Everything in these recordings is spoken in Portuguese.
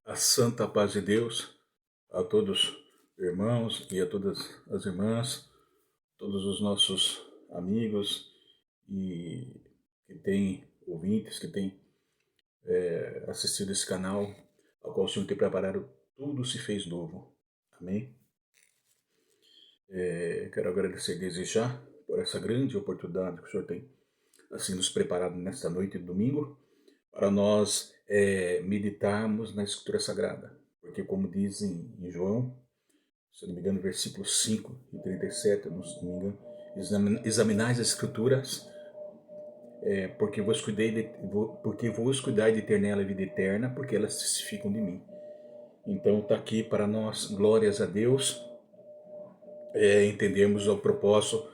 A santa paz de Deus a todos os irmãos e a todas as irmãs, todos os nossos amigos e que têm ouvintes, que têm assistido esse canal, ao qual o Senhor tem preparado, tudo se fez novo. Amém? Quero agradecer desde já por essa grande oportunidade que o Senhor tem assim nos preparado nesta noite de domingo, para nós meditarmos na Escritura Sagrada. Porque como diz em João, se não me engano, versículo 5 e 37, não me engano, examinais as Escrituras, porque vos cuidai de ter nela a vida eterna, porque elas testificam de mim. Então está aqui para nós, glórias a Deus, entendemos o propósito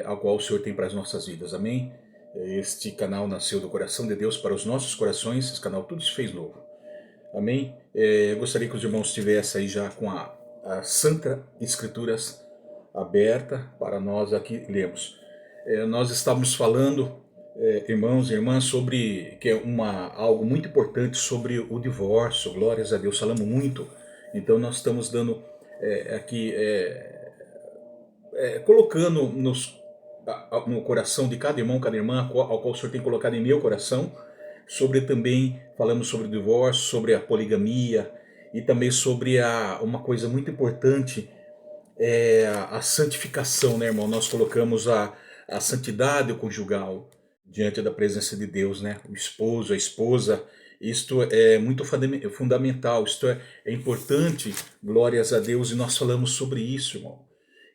ao qual o Senhor tem para as nossas vidas. Amém? Este canal nasceu do coração de Deus para os nossos corações, esse canal tudo se fez novo. Amém? Eu gostaria que os irmãos estivessem aí já com a Santa Escrituras aberta para nós aqui lermos. Nós estávamos falando, irmãos e irmãs, sobre que é algo muito importante sobre o divórcio. Glórias a Deus, falamos muito. Então nós estamos dando aqui, colocando no coração de cada irmão, cada irmã, ao qual o Senhor tem colocado em meu coração, sobre também, falamos sobre o divórcio, sobre a poligamia e também sobre uma coisa muito importante, a santificação, né, irmão? Nós colocamos a santidade conjugal diante da presença de Deus, né? O esposo, a esposa, isto é muito fundamental, isto é importante, glórias a Deus, e nós falamos sobre isso, irmão.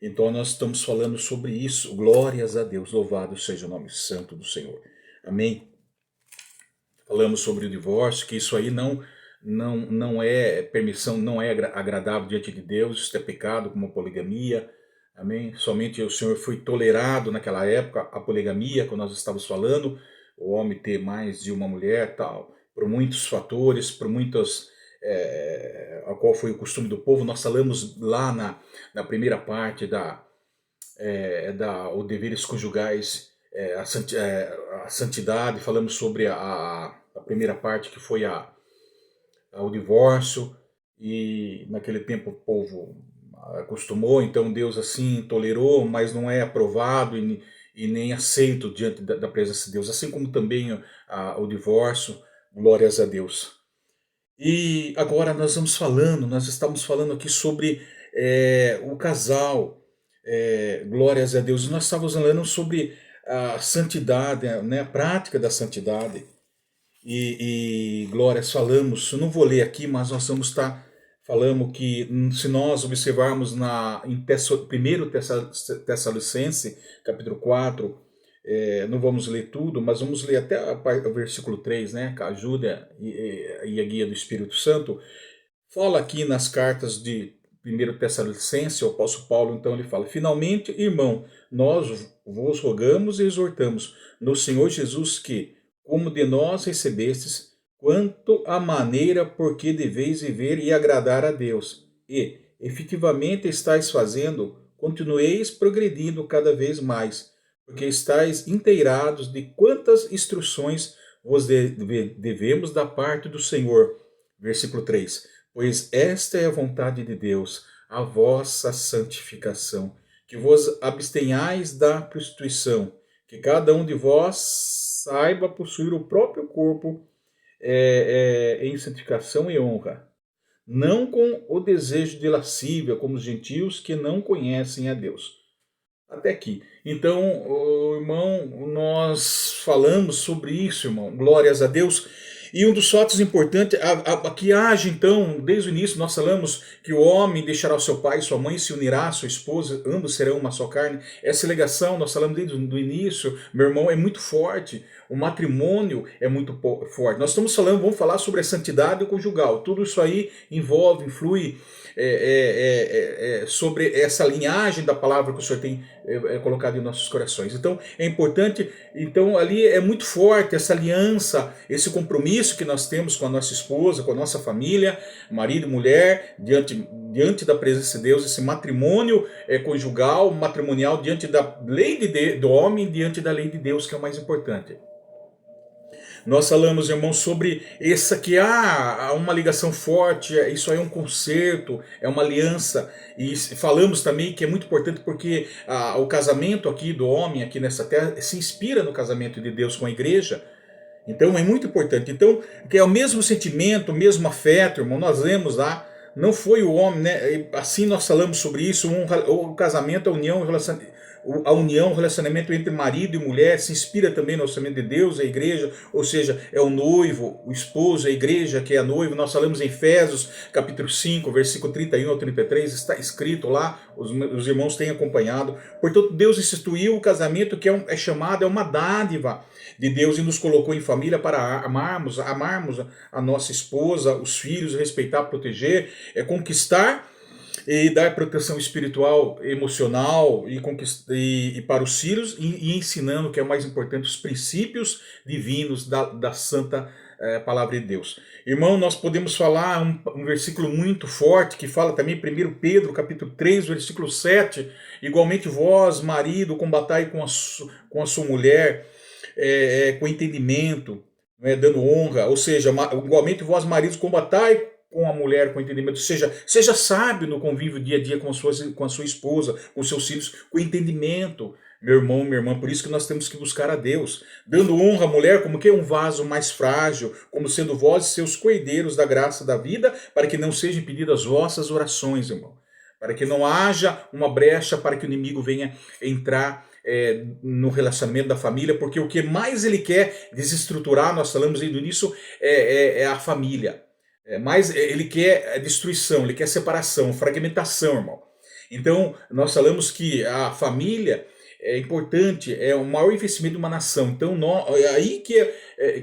Então nós estamos falando sobre isso, glórias a Deus, louvado seja o nome santo do Senhor. Amém? Falamos sobre o divórcio, que isso aí não é permissão, não é agradável diante de Deus, isso é pecado, como a poligamia. Amém? Somente o Senhor foi tolerado naquela época a poligamia, quando nós estávamos falando, o homem ter mais de uma mulher, tal, por muitos fatores, por muitas, a qual foi o costume do povo. Nós falamos lá na primeira parte os deveres conjugais, a santidade, falamos sobre a primeira parte, que foi o divórcio, e naquele tempo o povo acostumou, então Deus assim tolerou, mas não é aprovado e nem aceito diante da presença de Deus, assim como também o divórcio, glórias a Deus. E agora nós estamos falando aqui sobre o casal, glórias a Deus, e nós estávamos falando sobre a santidade, né, a prática da santidade. E glórias, falamos, eu não vou ler aqui, mas nós vamos estar falando que se nós observarmos em 1 Tessalonicense, capítulo 4, não vamos ler tudo, mas vamos ler até o versículo 3, né, com a ajuda e a guia do Espírito Santo. Fala aqui nas cartas de 1 Tessalonicense, o apóstolo Paulo, então ele fala: finalmente, irmão, nós vos rogamos e exortamos no Senhor Jesus que, como de nós recebestes, quanto à maneira por que deveis viver e agradar a Deus, e efetivamente estáis fazendo, continueis progredindo cada vez mais, porque estáis inteirados de quantas instruções vos devemos da parte do Senhor. Versículo 3. Pois esta é a vontade de Deus, a vossa santificação, que vos abstenhais da prostituição, que cada um de vós saiba possuir o próprio corpo em santificação e honra, não com o desejo de lascívia, como os gentios que não conhecem a Deus. Até aqui. Então, irmão, nós falamos sobre isso, irmão. Glórias a Deus. E um dos fatos importantes, que age então, desde o início, nós falamos que o homem deixará o seu pai e sua mãe, se unirá à sua esposa, ambos serão uma só carne. Essa ligação, nós falamos desde o início, meu irmão, é muito forte. O matrimônio é muito forte. Nós estamos falando, vamos falar sobre a santidade conjugal. Tudo isso aí envolve, influi sobre essa linhagem da palavra que o Senhor tem colocado em nossos corações. Então é importante, então ali é muito forte essa aliança, esse compromisso que nós temos com a nossa esposa, com a nossa família, marido e mulher, diante da presença de Deus, esse matrimônio conjugal, matrimonial, diante da lei do homem, diante da lei de Deus, que é o mais importante. Nós falamos, irmãos, sobre essa que há uma ligação forte, isso aí é um concerto, é uma aliança. E falamos também que é muito importante porque o casamento aqui do homem, aqui nessa terra, se inspira no casamento de Deus com a igreja. Então é muito importante. Então, que é o mesmo sentimento, o mesmo afeto, irmão, nós lemos lá. Não foi o homem, né? Assim nós falamos sobre isso, o casamento, a união, o relacionamento entre marido e mulher se inspira também no orçamento de Deus, a igreja, ou seja, é o noivo, o esposo, a igreja que é a noiva. Nós falamos em Efésios, capítulo 5, versículo 31 ao 33, está escrito lá, os irmãos têm acompanhado. Portanto, Deus instituiu o casamento que é chamado, é uma dádiva de Deus e nos colocou em família para amarmos a nossa esposa, os filhos, respeitar, proteger, conquistar e dar proteção espiritual, emocional e para os filhos e ensinando, que é o mais importante, os princípios divinos da santa palavra de Deus. Irmão, nós podemos falar um versículo muito forte que fala também, 1 Pedro capítulo 3, versículo 7, igualmente vós, marido, combatai com a sua mulher, com entendimento, né, dando honra, ou seja, igualmente vós, maridos, combatai com a mulher com entendimento, seja sábio no convívio dia a dia com a sua esposa, com seus filhos, com entendimento, meu irmão, minha irmã. Por isso que nós temos que buscar a Deus, dando honra à mulher como que é um vaso mais frágil, como sendo vós seus coerdeiros da graça da vida, para que não sejam impedidas as vossas orações, irmão, para que não haja uma brecha para que o inimigo venha entrar no relacionamento da família, porque o que mais ele quer desestruturar, nós falamos aí do início, é a família. Mas ele quer destruição, ele quer separação, fragmentação, irmão. Então, nós falamos que a família é importante, é o maior investimento de uma nação. Então, é aí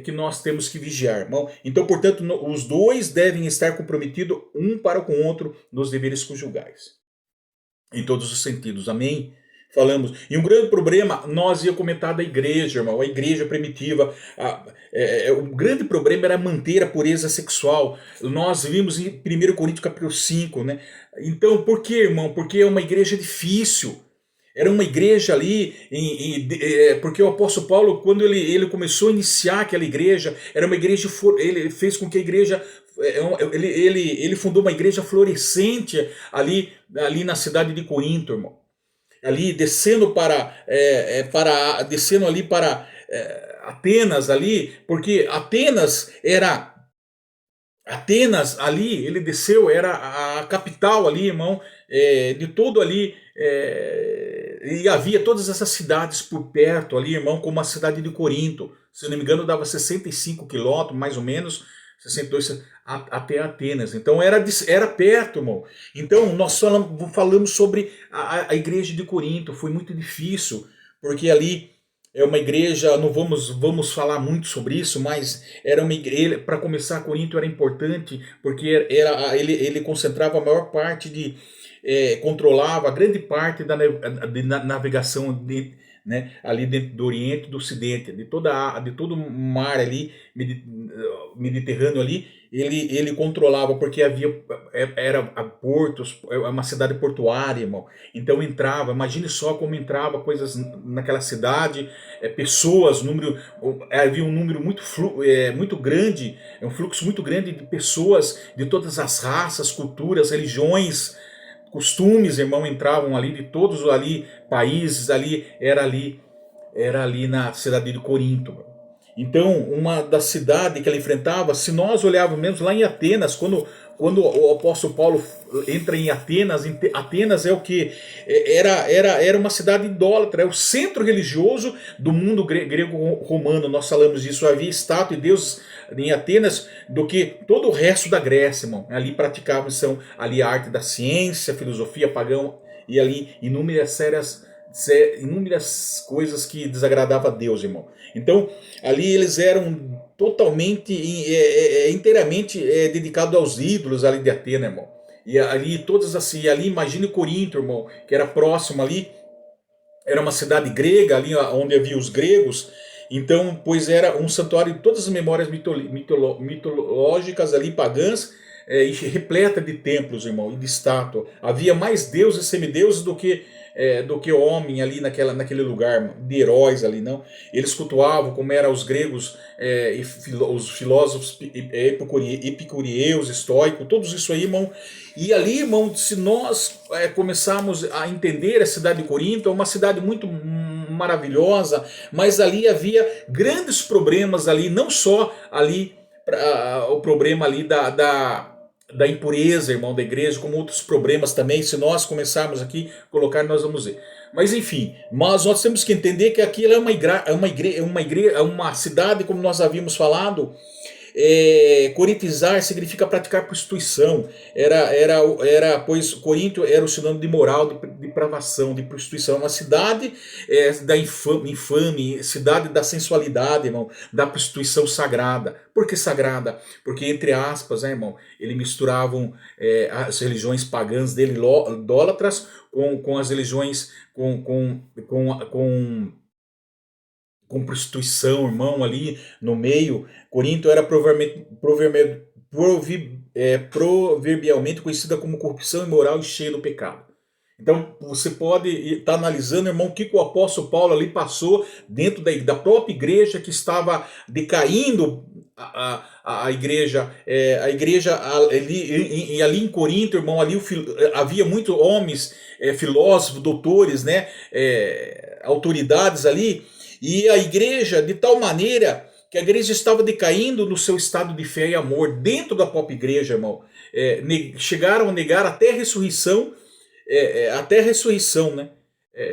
que nós temos que vigiar, irmão. Então, portanto, os dois devem estar comprometidos um para com o outro nos deveres conjugais, em todos os sentidos. Amém? Falamos. E um grande problema, nós ia comentar da igreja, irmão, a igreja primitiva. O grande problema era manter a pureza sexual. Nós vimos em 1 Coríntios capítulo 5, né? Então, por que, irmão? Porque é uma igreja difícil. Era uma igreja ali, porque o apóstolo Paulo, quando ele começou a iniciar aquela igreja, era uma igreja, ele fez com que a igreja, ele fundou uma igreja florescente ali na cidade de Corinto, irmão. Ali descendo descendo ali para Atenas ali, porque Atenas ali, ele desceu, era a capital ali, irmão, de todo ali, e havia todas essas cidades por perto ali, irmão, como a cidade de Corinto, se não me engano dava 65 quilômetros, mais ou menos, 62 até Atenas. Então era perto, irmão. Então nós falamos sobre a igreja de Corinto. Foi muito difícil, porque ali é uma igreja, não vamos falar muito sobre isso, mas era uma igreja, para começar, Corinto era importante, porque ele concentrava a maior parte controlava a grande parte da navegação né, ali dentro do Oriente e do Ocidente, de todo o mar ali, Mediterrâneo ali, ele controlava, porque era portos, uma cidade portuária, irmão. Então entrava, imagine só como entrava coisas naquela cidade, pessoas, havia um número muito grande, um fluxo muito grande de pessoas de todas as raças, culturas, religiões, costumes, irmão, entravam ali de todos ali países, era ali na cidade de Corinto. Então, uma das cidades que ela enfrentava, se nós olharmos mesmo lá em Atenas, quando o apóstolo Paulo entra em Atenas é o que? Era uma cidade idólatra, é o centro religioso do mundo grego-romano, nós falamos disso, havia estátua de deuses em Atenas do que todo o resto da Grécia, irmão. Ali praticavam ali a arte da ciência, a filosofia pagão, e ali inúmeras coisas que desagradavam a Deus, irmão. Então, ali eles eram totalmente, inteiramente dedicados aos ídolos ali de Atena, irmão. E ali todas assim, ali imagine Corinto, irmão, que era próximo ali, era uma cidade grega ali onde havia os gregos. Então, pois era um santuário de todas as memórias mitológicas ali, pagãs, e repleta de templos, irmão, e de estátua. Havia mais deuses e semideuses do que do que homem ali naquele lugar de heróis ali, não. Eles cultuavam, como eram os gregos, os filósofos epicureus, estoicos, todos isso aí, irmão. E ali, irmão, se nós começarmos a entender a cidade de Corinto, é uma cidade muito maravilhosa, mas ali havia grandes problemas ali, não só ali o problema ali da impureza, irmão, da igreja, como outros problemas também. Se nós começarmos aqui a colocar, nós vamos ver. Mas enfim, mas nós temos que entender que aquilo é uma cidade, como nós havíamos falado. Coritizar significa praticar prostituição. Pois Corinto era o sinônimo de moral, de depravação, de prostituição. Uma cidade da infame, cidade da sensualidade, irmão, da prostituição sagrada. Por que sagrada? Porque, entre aspas, irmão, eles misturavam as religiões pagãs dele, idólatras, com as religiões, com prostituição, irmão, ali no meio. Corinto era proverbialmente conhecida como corrupção imoral e cheia do pecado. Então você pode estar analisando, irmão, o que o apóstolo Paulo ali passou dentro da própria igreja que estava decaindo. A igreja ali em Corinto, irmão, ali havia muitos homens, filósofos, doutores, né, autoridades ali. E a igreja, de tal maneira que a igreja estava decaindo no seu estado de fé e amor dentro da própria igreja, irmão. Chegaram a negar até a ressurreição, né,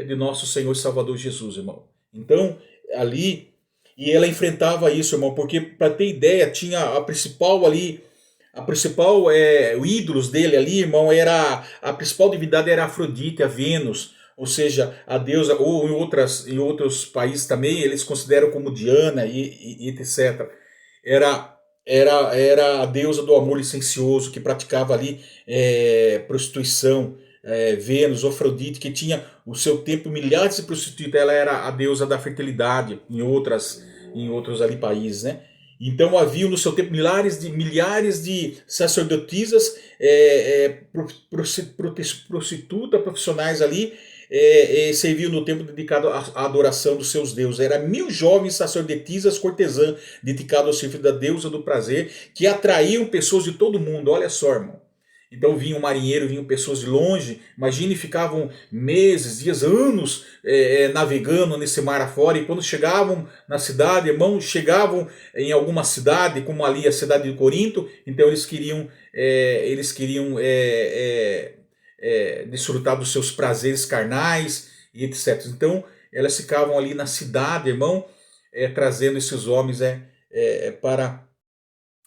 de nosso Senhor e Salvador Jesus, irmão. Então, ali, e ela enfrentava isso, irmão, porque, para ter ideia, tinha o ídolos dele ali, irmão, a principal divindade era a Afrodite, a Vênus. Ou seja, a deusa, ou em outros países também, eles consideram como Diana e etc. Era a deusa do amor licencioso, que praticava ali prostituição. Vênus, Afrodite, que tinha o seu tempo milhares de prostitutas, ela era a deusa da fertilidade em outros ali países, né? Então havia no seu tempo milhares de sacerdotisas, prostitutas profissionais ali, serviam no templo dedicado à adoração dos seus deuses. Era 1000 jovens sacerdotisas cortesãs dedicadas ao serviço da deusa do prazer, que atraíam pessoas de todo mundo. Olha só, irmão. Então vinha um marinheiro, vinham pessoas de longe. Imagine, ficavam meses, dias, anos navegando nesse mar afora. E quando chegavam na cidade, irmão, chegavam em alguma cidade, como ali a cidade de Corinto. Então eles queriam desfrutar dos seus prazeres carnais e etc. Então elas ficavam ali na cidade, irmão, trazendo esses homens para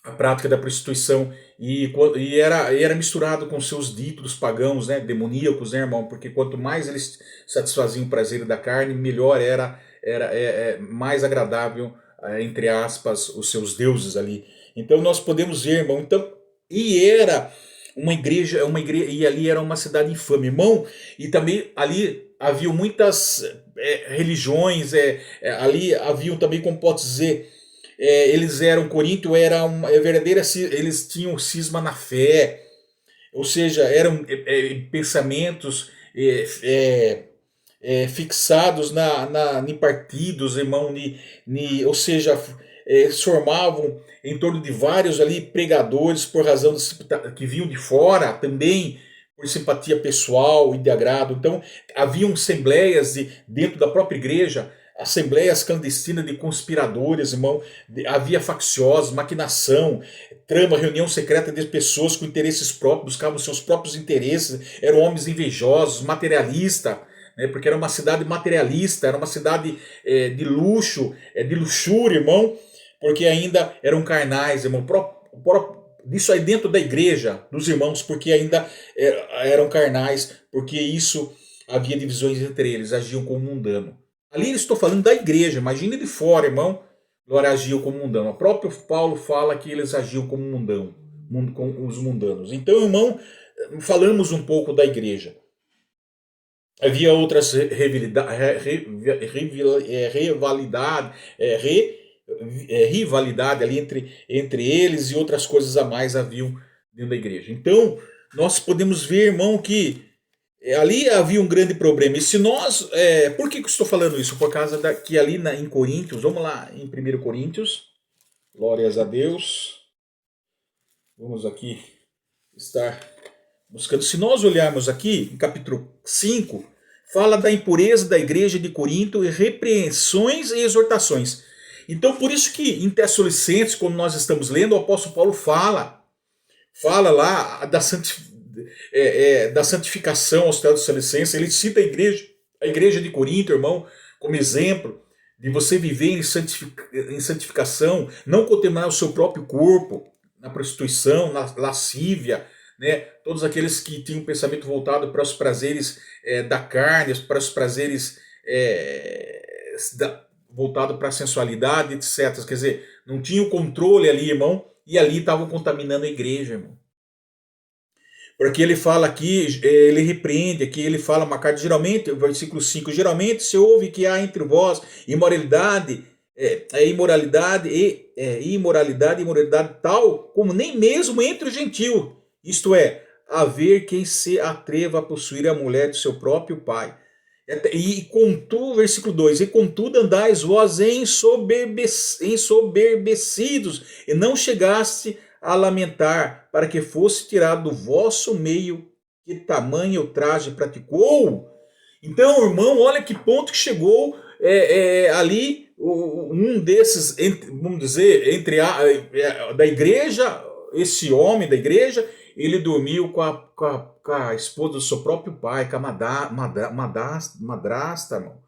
a prática da prostituição, e era misturado com seus dítulos pagãos, né, demoníacos, né, irmão, porque quanto mais eles satisfaziam o prazer da carne, melhor era mais agradável, entre aspas, os seus deuses ali. Então nós podemos ver, irmão, era uma igreja, e ali era uma cidade infame, irmão, e também ali havia muitas religiões, ali haviam também, como pode dizer, Corinto era uma verdadeira, eles tinham cisma na fé, ou seja, eram pensamentos fixados em partidos, irmão, ou seja, se formavam em torno de vários ali pregadores por razão que vinham de fora também, por simpatia pessoal e de agrado. Então haviam assembleias dentro da própria igreja, assembleias clandestinas de conspiradores, irmão. Havia facciosos, maquinação, trama, reunião secreta de pessoas com interesses próprios, buscavam seus próprios interesses, eram homens invejosos, materialistas, né, porque era uma cidade materialista, era uma cidade de luxo, de luxúria, irmão, porque ainda eram carnais, irmão. Isso aí dentro da igreja, dos irmãos, porque ainda eram carnais, porque isso havia divisões entre eles, agiam como mundano. Ali estou falando da igreja, imagine de fora, irmão, agora agiam como mundano. O próprio Paulo fala que eles agiam como mundano, com os mundanos. Então, irmão, falamos um pouco da igreja. Havia outras rivalidade ali entre eles, e outras coisas a mais haviam dentro da igreja. Então, nós podemos ver, irmão, que ali havia um grande problema. E se nós. Por que eu estou falando isso? Por causa que ali em Coríntios, vamos lá, em 1 Coríntios, glórias a Deus. Vamos aqui estar buscando. Se nós olharmos aqui, em capítulo 5, fala da impureza da igreja de Corinto e repreensões e exortações. Então, por isso que em Tessalonicenses, como nós estamos lendo, o apóstolo Paulo fala lá da santificação aos Tessalonicenses. Ele cita a igreja de Corinto, irmão, como exemplo de você viver em santificação, não contaminar o seu próprio corpo na prostituição, na lascívia, né? Todos aqueles que tinham um pensamento voltado para os prazeres da carne, para os prazeres voltado para a sensualidade, etc. Quer dizer, não tinha o controle ali, irmão, e ali estavam contaminando a igreja, irmão. Porque ele fala aqui, ele repreende aqui, ele fala uma carta, geralmente, versículo 5, geralmente se ouve que há entre vós imoralidade tal como nem mesmo entre o gentio. Isto é, haver quem se atreva a possuir a mulher do seu próprio pai. E contudo, versículo 2, e contudo andais vós ensoberbecidos, e não chegaste a lamentar, para que fosse tirado do vosso meio, que tamanho ultraje praticou. Então, irmão, olha que ponto que chegou ali um desses, vamos dizer, da igreja, esse homem da igreja, ele dormiu com a esposa do seu próprio pai, com a madrasta, irmão.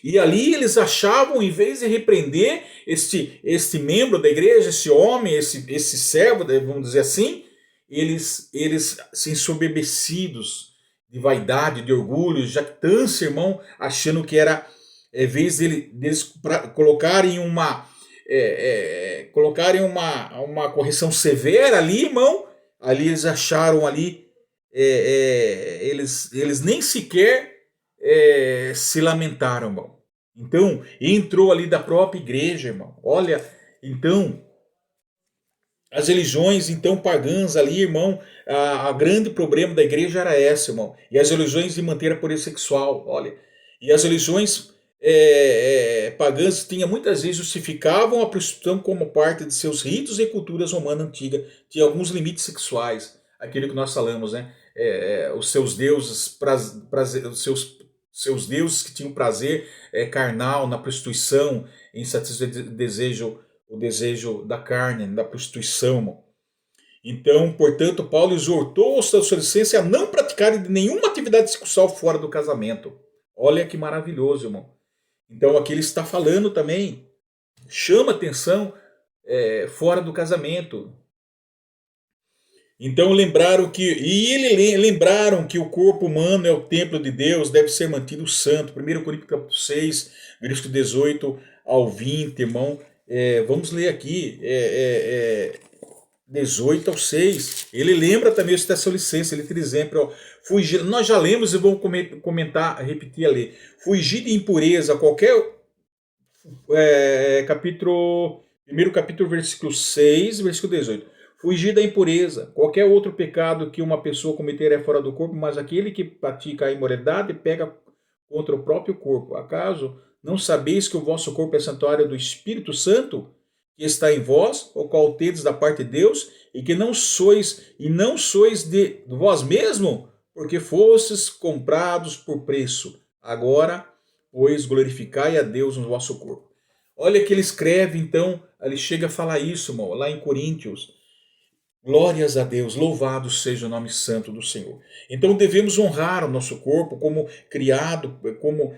E ali eles achavam, em vez de repreender este membro da igreja, esse homem, esse servo, vamos dizer assim, eles se ensoberbecidos de vaidade, de orgulho, de jactância, irmão, achando que era, em vez deles colocarem uma correção severa ali, irmão, ali eles acharam ali, eles nem sequer se lamentaram, irmão. Então, entrou ali da própria igreja, irmão. Olha, então, as religiões, então, pagãs ali, irmão, a grande problema da igreja era essa, irmão. E as religiões de manter a pureza sexual, olha. E as religiões pagãs muitas vezes justificavam a prostituição como parte de seus ritos e culturas romanas antigas. Tinha alguns limites sexuais, aquilo que nós falamos, né? Os seus deuses, os seus deuses que tinham prazer carnal na prostituição, em satisfazer o desejo da carne, da prostituição, irmão. Então, portanto, Paulo exortou os Tessalonicenses a não praticarem nenhuma atividade sexual fora do casamento. Olha que maravilhoso, irmão. Então, aqui ele está falando também, chama atenção fora do casamento. Então lembraram que o corpo humano é o templo de Deus, deve ser mantido santo. 1 Coríntios 6, versículo 18 ao 20, irmão. Vamos ler aqui, 18 ao 6. Ele lembra também os Tessalonicenses, ele tem exemplo. Nós já lemos e vamos comentar, repetir a ler. Fugir de impureza, qualquer primeiro capítulo, versículo 6, versículo 18. Fugir da impureza. Qualquer outro pecado que uma pessoa cometer é fora do corpo, mas aquele que pratica a imoralidade pega contra o próprio corpo. Acaso não sabeis que o vosso corpo é santuário do Espírito Santo, que está em vós, o qual tendes da parte de Deus, e que não sois de vós mesmo, porque fostes comprados por preço. Agora, pois, glorificai a Deus no vosso corpo. Olha que ele escreve, então, ele chega a falar isso, irmão, lá em Coríntios. Glórias a Deus, louvado seja o nome santo do Senhor. Então devemos honrar o nosso corpo como criado, como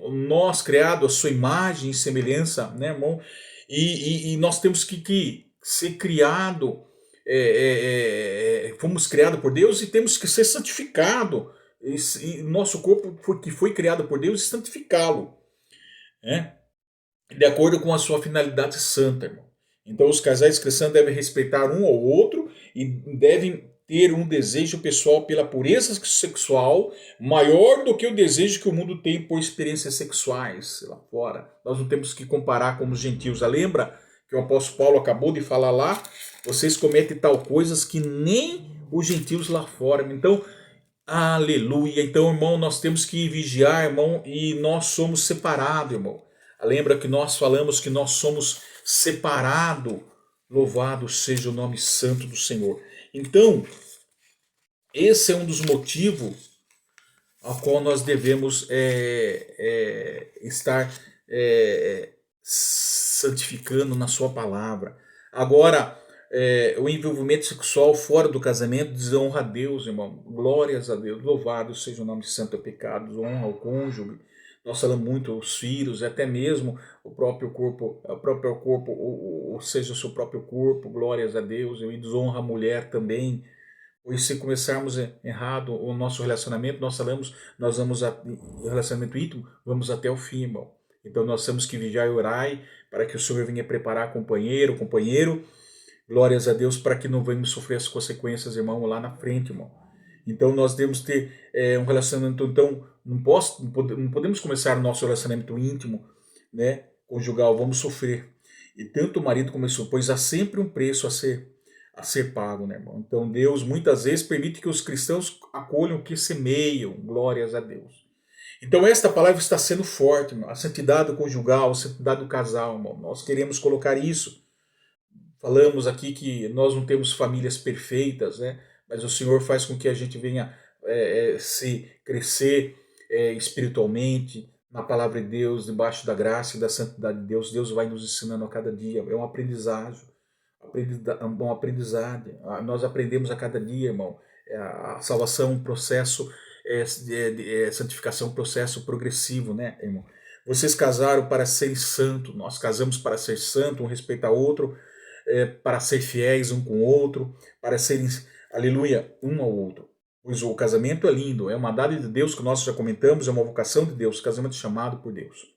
nós criado a sua imagem e semelhança, né, irmão? E nós temos que ser criado, fomos criados por Deus e temos que ser santificado. E nosso corpo que foi criado por Deus, santificá-lo, né? De acordo com a sua finalidade santa, irmão. Então os casais cristãos devem respeitar um ao outro e devem ter um desejo pessoal pela pureza sexual maior do que o desejo que o mundo tem por experiências sexuais lá fora. Nós não temos que comparar com os gentios. Lembra que o apóstolo Paulo acabou de falar lá? Vocês cometem tal coisas que nem os gentios lá fora. Então Aleluia. Então, irmão, nós temos que vigiar, irmão, e nós somos separados, irmão. Lembra que nós falamos que nós somos separados. Louvado seja o nome santo do Senhor. Então, esse é um dos motivos ao qual nós devemos estar santificando na sua palavra. Agora, o envolvimento sexual fora do casamento desonra a Deus, irmão. Glórias a Deus. Louvado seja o nome santo, pecado, honra ao cônjuge. Nós falamos muito os filhos, até mesmo o próprio corpo, ou seja, o seu próprio corpo, glórias a Deus. E desonra a mulher também. Pois se começarmos errado o nosso relacionamento, nós vamos o relacionamento íntimo, vamos até o fim, irmão. Então nós temos que vigiar e orar para que o Senhor venha preparar companheiro, glórias a Deus, para que não venhamos sofrer as consequências, irmão, lá na frente, irmão. Então nós devemos ter um relacionamento, então não podemos começar o nosso relacionamento íntimo, né, conjugal, vamos sofrer. E tanto o marido como a esposa, pois há sempre um preço a ser pago, né, irmão? Então Deus muitas vezes permite que os cristãos acolham o que semeiam, glórias a Deus. Então esta palavra está sendo forte, irmão. A santidade conjugal, a santidade do casal, irmão. Nós queremos colocar isso. Falamos aqui que nós não temos famílias perfeitas, né? Mas o Senhor faz com que a gente venha se crescer espiritualmente na palavra de Deus, debaixo da graça e da santidade de Deus. Deus vai nos ensinando a cada dia. É um aprendizagem. Bom aprendizado. Nós aprendemos a cada dia, irmão. A salvação é um processo, santificação é um processo progressivo, né, irmão? Vocês casaram para serem santos, nós casamos para ser santo, um respeitar outro, para ser fiéis um com o outro, para serem, aleluia, um ao outro. Pois o casamento é lindo, é uma dádiva de Deus que nós já comentamos, é uma vocação de Deus, casamento chamado por Deus.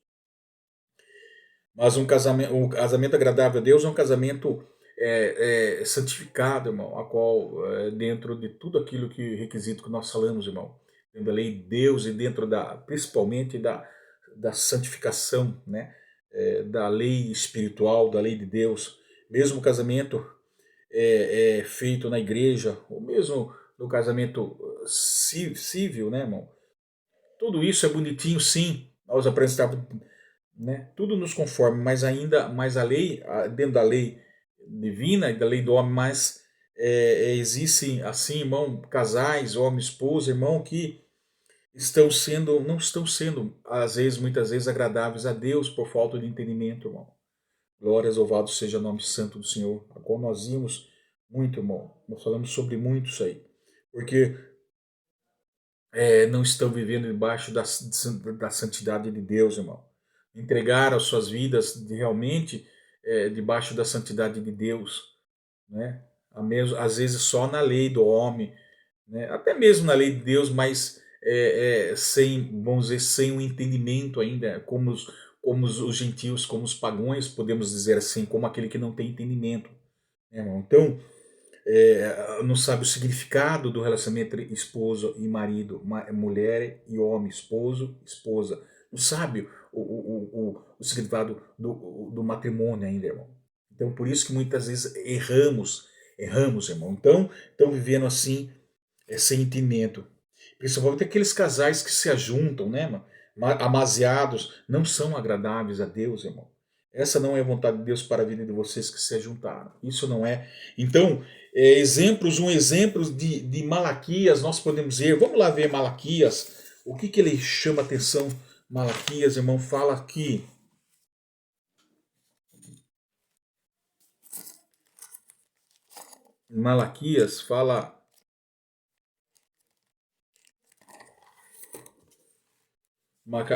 Mas um casamento agradável a Deus é um casamento santificado, irmão, a qual dentro de tudo aquilo que requisito que nós falamos, irmão, dentro da lei de Deus e dentro principalmente da santificação, né, da lei espiritual, da lei de Deus, mesmo o casamento feito na igreja, ou mesmo no casamento civil, né, irmão, tudo isso é bonitinho, sim, nós apresentamos, né, tudo nos conforme, mas a lei, dentro da lei divina e da lei do homem, mas existem assim, irmão, casais, homem, esposa, irmão, que não estão sendo, às vezes, muitas vezes, agradáveis a Deus por falta de entendimento, irmão. Glórias, louvado seja o nome santo do Senhor. Agora nós vimos muito, irmão, nós falamos sobre muito isso aí, porque não estão vivendo debaixo da santidade de Deus, irmão. Entregaram as suas vidas realmente debaixo da santidade de Deus, né? Às vezes só na lei do homem, né? Até mesmo na lei de Deus, mas sem, vamos dizer, sem um entendimento ainda, como os gentios, como os pagãos, podemos dizer assim, como aquele que não tem entendimento, né, irmão? Então, não sabe o significado do relacionamento entre esposo e marido, mulher e homem, esposo, esposa. Não sabe o significado do matrimônio ainda, irmão. Então, por isso que muitas vezes erramos, irmão. Então, estão vivendo assim, sem entendimento. Principalmente aqueles casais que se ajuntam, né, mano? Amaziados, não são agradáveis a Deus, irmão. Essa não é a vontade de Deus para a vida de vocês que se ajuntaram. Isso não é. Então, um exemplo de Malaquias, nós podemos ver. Vamos lá ver Malaquias. O que ele chama atenção? Malaquias, irmão, fala aqui. Malaquias fala.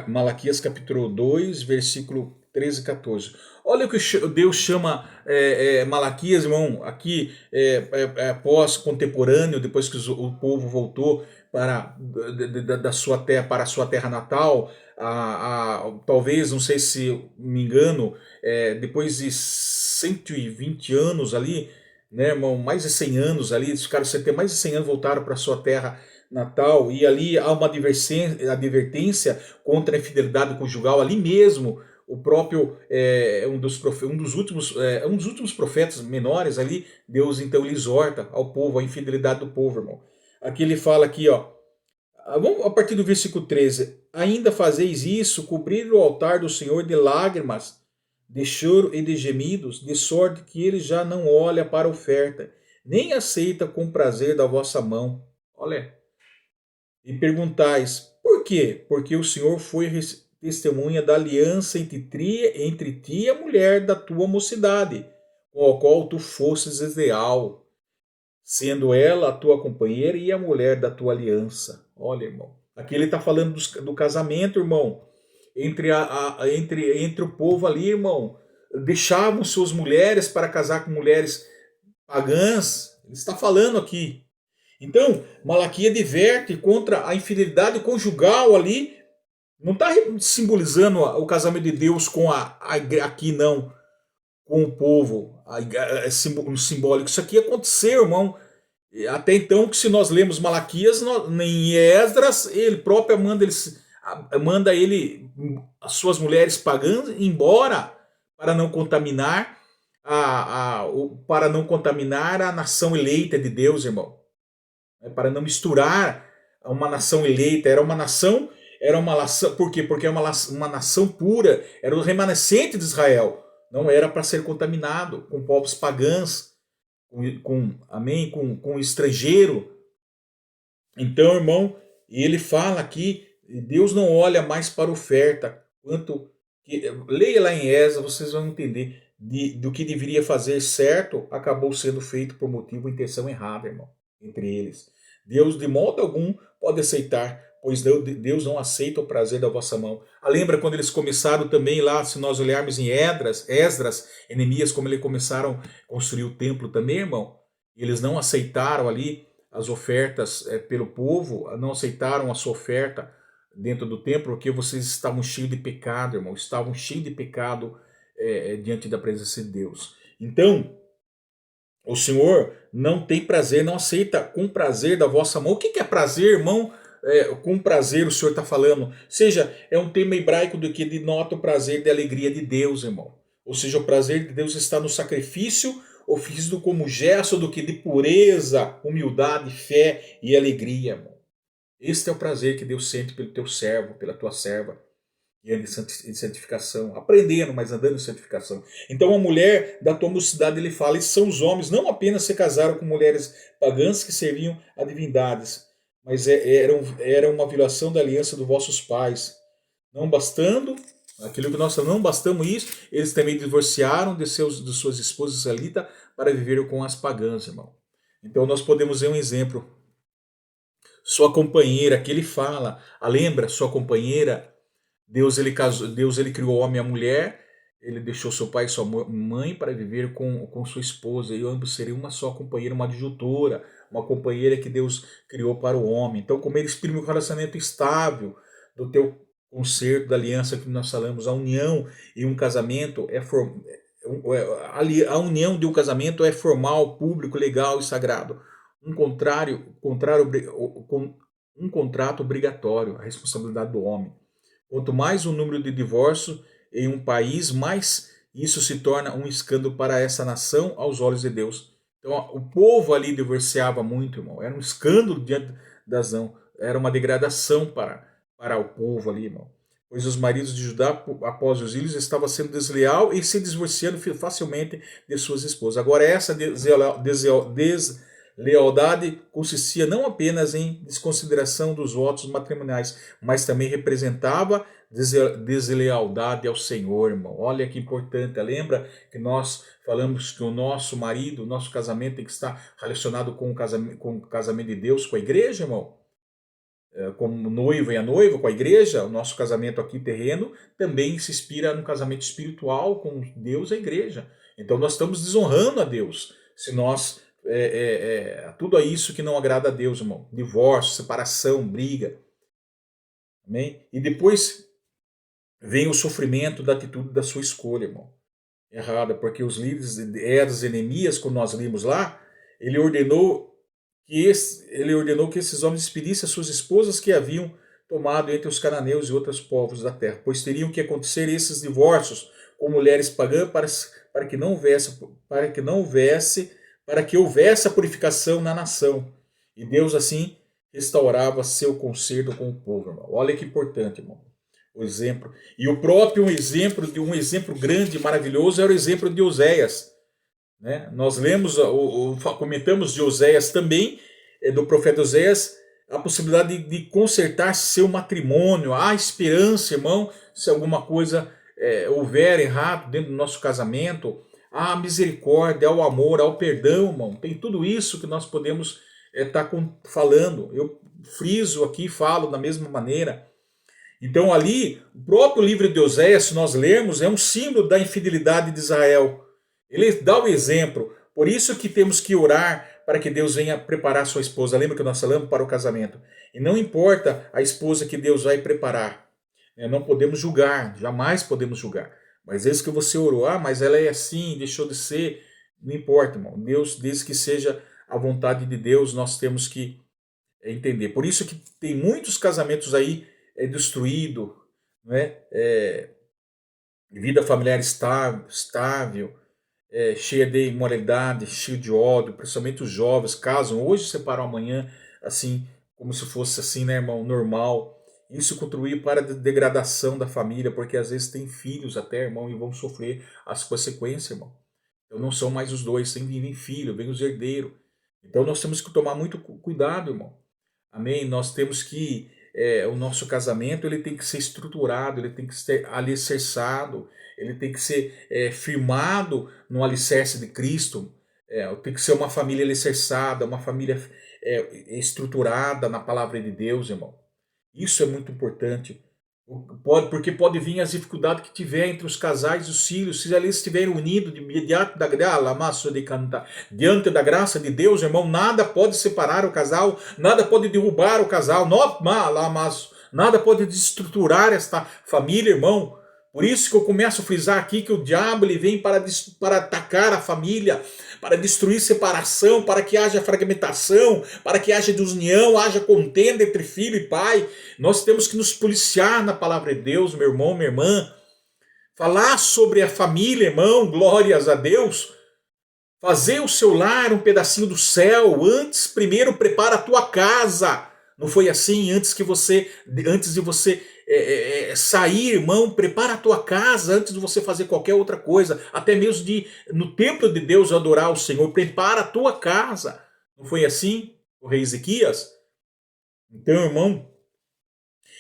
Malaquias capítulo 2, versículo 13 e 14. Olha o que Deus chama Malaquias, irmão, aqui pós-contemporâneo, depois que o povo voltou da sua terra, para a sua terra natal, talvez, não sei se me engano, depois de 120 anos ali, né, irmão, mais de 100 anos ali, eles ficaram mais de 100 anos, voltaram para a sua terra natal, e ali há uma advertência contra a infidelidade conjugal, ali mesmo o próprio um dos últimos profetas menores ali, Deus então lhe exorta ao povo, a infidelidade do povo, irmão. Aqui ele fala aqui, ó, Vamos a partir do versículo 13. Ainda fazeis isso, cobrir o altar do Senhor de lágrimas, de choro e de gemidos, de sorte que ele já não olha para a oferta, nem aceita com prazer da vossa mão. Olha, e perguntais, por quê? Porque o Senhor foi testemunha da aliança entre ti e a mulher da tua mocidade, com a qual tu fostes desleal, sendo ela a tua companheira e a mulher da tua aliança. Olha, irmão. Aqui ele está falando do casamento, irmão, entre o povo ali, irmão. Deixavam suas mulheres para casar com mulheres pagãs. Ele está falando aqui. Então, Malaquias adverte contra a infidelidade conjugal ali. Não está simbolizando o casamento de Deus com aqui, não, com o povo, simbólico. Isso aqui aconteceu, irmão. Até então, que se nós lemos Malaquias, em Esdras, ele próprio manda ele as suas mulheres pagãs embora para não contaminar para não contaminar a nação eleita de Deus, irmão. Para não misturar uma nação eleita. Era uma nação, por quê? Porque era uma nação pura, era o remanescente de Israel. Não era para ser contaminado com povos pagãos, amém? Com estrangeiro. Então, irmão, ele fala aqui, Deus não olha mais para oferta, leia lá em Esdras, vocês vão entender do que deveria fazer certo, acabou sendo feito por motivo e intenção errada, irmão, entre eles. Deus de modo algum pode aceitar, pois Deus não aceita o prazer da vossa mão. Lembra quando eles começaram também lá, se nós olharmos em Esdras, Neemias, como eles começaram a construir o templo também, irmão? Eles não aceitaram ali as ofertas pelo povo, não aceitaram a sua oferta dentro do templo, porque vocês estavam cheios de pecado, irmão, estavam cheios de pecado diante da presença de Deus. Então, o Senhor não tem prazer, não aceita com prazer da vossa mão. O que é prazer, irmão? Com prazer o Senhor está falando. Ou seja, é um termo hebraico do que denota o prazer e a alegria de Deus, irmão. Ou seja, o prazer de Deus está no sacrifício oferecido como gesto do que de pureza, humildade, fé e alegria, irmão. Este é o prazer que Deus sente pelo teu servo, pela tua serva, e em santificação, aprendendo, mas andando em santificação. Então a mulher da tua mocidade, ele fala, esses são os homens, não apenas se casaram com mulheres pagãs que serviam a divindades, mas era uma violação da aliança dos vossos pais. Não bastando, aquilo que nós não bastamos isso, eles também divorciaram de suas esposas israelitas para viver com as pagãs, irmão. Então nós podemos ver um exemplo. Sua companheira, que ele fala, lembra, sua companheira, Deus ele criou o homem e a mulher, ele deixou seu pai e sua mãe para viver com sua esposa, e ambos seriam uma só companheira, uma adjutora, uma companheira que Deus criou para o homem. Então, como ele exprime um relacionamento estável do teu concerto, da aliança que nós falamos, a união e um casamento a união de um casamento é formal, público, legal e sagrado. Um contrato obrigatório, a responsabilidade do homem. Quanto mais o número de divórcios em um país, mais isso se torna um escândalo para essa nação aos olhos de Deus. Então, o povo ali divorciava muito, irmão. Era um escândalo diante das nações. Era uma degradação para o povo ali, irmão. Pois os maridos de Judá, após os filhos, estavam sendo desleal e se divorciando facilmente de suas esposas. Agora, essa deslealdade consistia não apenas em desconsideração dos votos matrimoniais, mas também representava deslealdade ao Senhor, irmão. Olha que importante. Lembra que nós falamos que o nosso marido, o nosso casamento tem que estar relacionado com o casamento de Deus, com a igreja, irmão? Como noivo e a noiva, com a igreja, o nosso casamento aqui terreno também se inspira no casamento espiritual com Deus e a igreja. Então nós estamos desonrando a Deus se nós tudo isso que não agrada a Deus, irmão. Divórcio, separação, briga. Amém? E depois vem o sofrimento da atitude da sua escolha, irmão. Errada, porque os líderes de Esdras e Neemias, quando nós vimos lá, ele ordenou que esses homens despedissem as suas esposas que haviam tomado entre os cananeus e outros povos da terra, pois teriam que acontecer esses divórcios com mulheres pagãs para que houvesse a purificação na nação. E Deus assim restaurava seu concerto com o povo, irmão. Olha que importante, irmão. O exemplo. E o próprio exemplo de um exemplo grande e maravilhoso era o exemplo de Oséias. Né? Nós lemos, comentamos de Oséias também, do profeta Oséias, a possibilidade de consertar seu matrimônio. Há esperança, irmão, se alguma coisa houver errado dentro do nosso casamento. Há misericórdia, há o amor, há o perdão, irmão. Tem tudo isso que nós podemos estar falando. Eu friso aqui, falo da mesma maneira. Então ali, o próprio livro de Oséias, se nós lermos, é um símbolo da infidelidade de Israel. Ele dá o exemplo. Por isso que temos que orar para que Deus venha preparar sua esposa. Lembra que nós falamos para o casamento? E não importa a esposa que Deus vai preparar. Não podemos julgar, jamais podemos julgar. Mas esse que você orou, mas ela é assim, deixou de ser. Não importa, irmão. Deus, desde que seja a vontade de Deus, nós temos que entender. Por isso que tem muitos casamentos aí destruídos, né? Vida familiar estável, cheia de imoralidade, cheia de ódio, principalmente os jovens casam hoje, separam amanhã, assim, como se fosse assim, né, irmão, normal. Isso contribui para a degradação da família, porque às vezes tem filhos até, irmão, e vão sofrer as consequências, irmão. Então não são mais os dois, vem filho, vem os herdeiros. Então nós temos que tomar muito cuidado, irmão. Amém? Nós temos que, o nosso casamento ele tem que ser estruturado, ele tem que ser alicerçado, ele tem que ser firmado no alicerce de Cristo. Tem que ser uma família alicerçada, uma família estruturada na palavra de Deus, irmão. Isso é muito importante. Porque pode vir as dificuldades que tiver entre os casais e os filhos, se eles estiverem unidos diante da graça de Deus, irmão, nada pode separar o casal, nada pode derrubar o casal, nada pode desestruturar esta família, irmão. Por isso que eu começo a frisar aqui que o diabo ele vem para atacar a família, para destruir separação, para que haja fragmentação, para que haja desunião, haja contenda entre filho e pai. Nós temos que nos policiar na palavra de Deus, meu irmão, minha irmã. Falar sobre a família, irmão, glórias a Deus. Fazer o seu lar um pedacinho do céu. Antes, primeiro, prepara a tua casa. Não foi assim? Antes de você sair, irmão, prepara a tua casa antes de você fazer qualquer outra coisa, até mesmo de no templo de Deus adorar o Senhor, prepara a tua casa. Não foi assim o rei Ezequias? Então, irmão,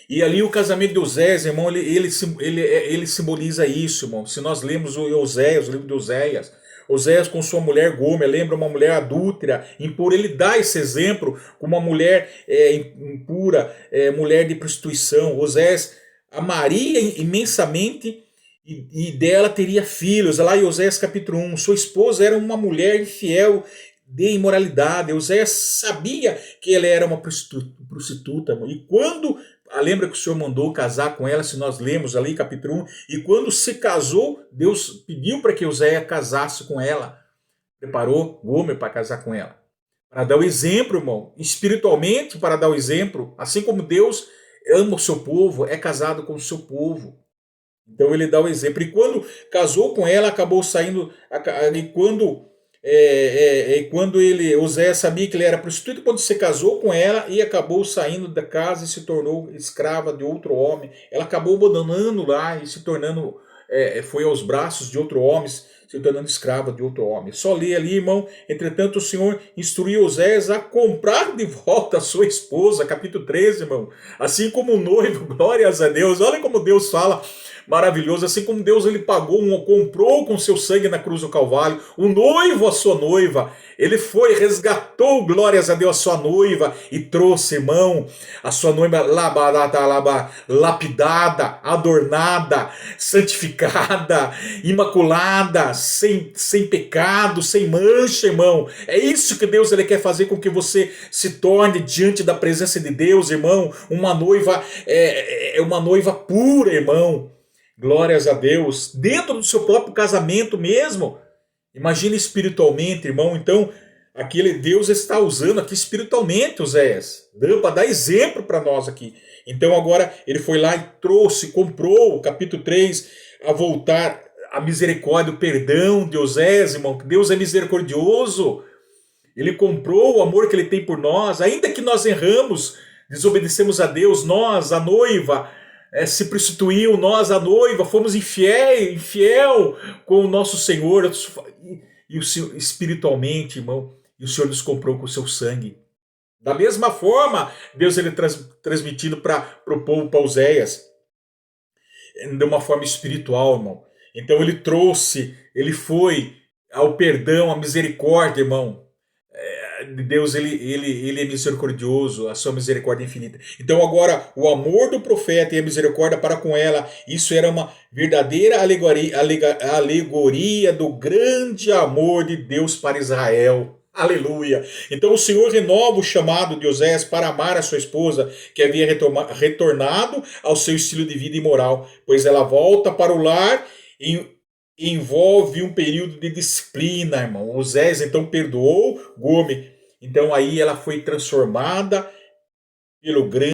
e ali o casamento de Oséias, irmão, ele simboliza isso, irmão. Se nós lemos o livro de Oséias, Oséias com sua mulher Gomer, lembra uma mulher adúltera, impura, ele dá esse exemplo com uma mulher impura, mulher de prostituição. Oséias amaria imensamente e dela teria filhos. Lá em Oséias capítulo 1, sua esposa era uma mulher infiel de imoralidade. Oséias sabia que ela era uma prostituta, e quando lembra que o Senhor mandou casar com ela, se nós lemos ali capítulo 1, e quando se casou, Deus pediu para que Oséias casasse com ela, preparou Gomer para casar com ela, para dar o exemplo, irmão, espiritualmente para dar o exemplo, assim como Deus ama o seu povo, é casado com o seu povo. Então ele dá o exemplo, e quando casou com ela, acabou saindo, e quando Oséias sabia que ele era prostituta, quando se casou com ela e acabou saindo da casa e se tornou escrava de outro homem. Ela acabou abandonando lá e se tornando, foi aos braços de outro homem, se tornando escrava de outro homem. Só lê ali, irmão, entretanto o Senhor instruiu Oséias a comprar de volta a sua esposa, capítulo 13, irmão. Assim como o noivo, glórias a Deus, olha como Deus fala, maravilhoso, assim como Deus ele comprou com seu sangue na cruz do Calvário, o noivo a sua noiva, ele foi, resgatou, glórias a Deus, a sua noiva e trouxe, irmão, a sua noiva lapidada, adornada, santificada, imaculada, sem pecado, sem mancha, irmão. É isso que Deus ele quer fazer com que você se torne diante da presença de Deus, irmão, uma noiva pura, irmão. Glórias a Deus, dentro do seu próprio casamento mesmo. Imagina espiritualmente, irmão. Então, aquele Deus está usando aqui espiritualmente Oséias, para dar exemplo para nós aqui. Então, agora ele foi lá e trouxe, comprou, capítulo 3, a voltar a misericórdia, o perdão de Oséias, irmão. Deus é misericordioso. Ele comprou o amor que ele tem por nós, ainda que nós erramos, desobedecemos a Deus, nós, a noiva, se prostituiu, nós, a noiva, fomos infiel com o nosso Senhor, e o Senhor, espiritualmente, irmão, e o Senhor nos comprou com o seu sangue. Da mesma forma, Deus ele transmitindo para o povo Pauséias, de uma forma espiritual, irmão. Então ele trouxe, ele foi ao perdão, à misericórdia, irmão. Deus ele é misericordioso, a sua misericórdia é infinita. Então agora o amor do profeta e a misericórdia para com ela, isso era uma verdadeira alegoria do grande amor de Deus para Israel. Aleluia! Então o Senhor renova o chamado de Oséias para amar a sua esposa, que havia retornado ao seu estilo de vida imoral, pois ela volta para o lar e envolve um período de disciplina, irmão. Oséias então perdoou Gomer. Então aí ela foi transformada pelo grande